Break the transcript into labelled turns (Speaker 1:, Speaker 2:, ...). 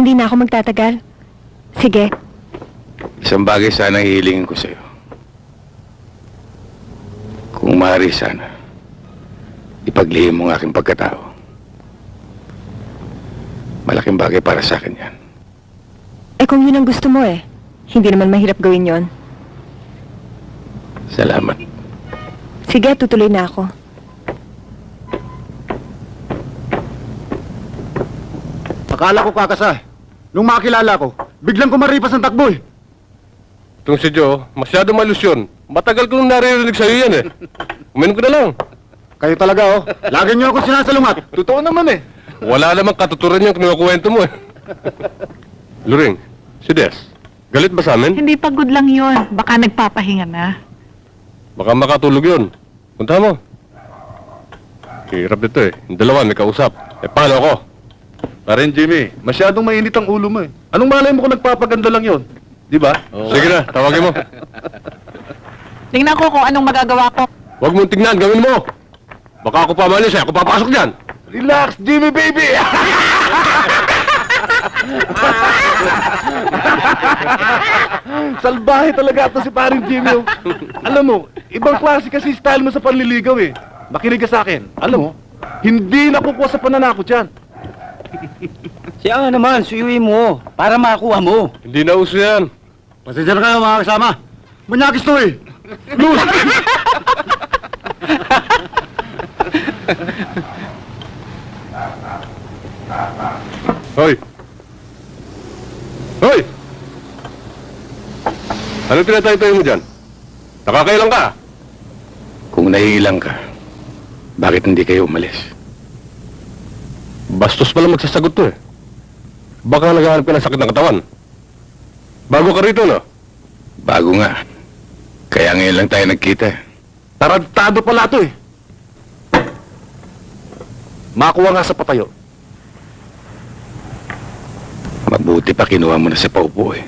Speaker 1: hindi na ako magtatagal. Sige.
Speaker 2: Isang bagay sana ang hihilingin ko sa'yo. Kung maaari sana, ipaglihim mo ang aking pagkatao. Malaking bagay para sa akin yan.
Speaker 1: Eh kung yun ang gusto mo eh, hindi naman mahirap gawin yon.
Speaker 2: Salamat.
Speaker 1: Sige, tutuloy na ako.
Speaker 3: Akala ko kakasa. Nung makilala ko, biglang kumaripas ang takbo eh.
Speaker 4: Itong si Joe, masyado malusyon. Matagal ko nung naririnig sa'yo yan eh. Uminom ko na lang.
Speaker 3: Kayo talaga oh. Lagi niyo ako sinasalungat. Totoo naman eh.
Speaker 4: Wala namang katuturan yung kinukwento mo eh. Luring, si Des, galit ba sa amin?
Speaker 5: Hindi pagod lang yon. Baka nagpapahinga na.
Speaker 4: Baka makatulog yun. Punta mo. Hirap dito eh. Yung dalawa may kausap. Eh paano ako?
Speaker 3: Parin Jimmy, masyadong mainit ang ulo mo eh. Anong malay mo kung nagpapaganda lang yon? Di ba?
Speaker 4: Sige na, tawagin mo.
Speaker 5: Tingnan ko kung anong magagawa ko.
Speaker 4: Huwag mong tingnan, gawin mo. Baka ako pamalis eh, ako papasok dyan.
Speaker 3: Relax, Jimmy baby! Salbahe talaga ito si paring Jimmy. Oh. Alam mo, ibang klase kasi style mo sa panliligaw eh. Makinig ka sa akin. Alam mo, hindi nakukuha sa pananakot yan.
Speaker 6: Siya nga naman, suyuin mo para makuha mo.
Speaker 4: Hindi na uso yan.
Speaker 3: Pasensya na kayo mga kasama. Manyakis to eh. Luz!
Speaker 4: Hoy! Hoy! Anong tinatayo-tayo mo dyan? Nakakailang ka?
Speaker 2: Kung naiilang ka, bakit hindi kayo umalis?
Speaker 4: Bastos pala magsasagot to eh. Baka naghahanap ka ng sakit ng katawan. Bago ka rito, no?
Speaker 2: Bago nga. Kaya ngayon lang tayo nagkita.
Speaker 3: Tarantado pala to eh. Makuha nga sa patayo.
Speaker 2: Mabuti pa kinuha mo na sa paupo eh.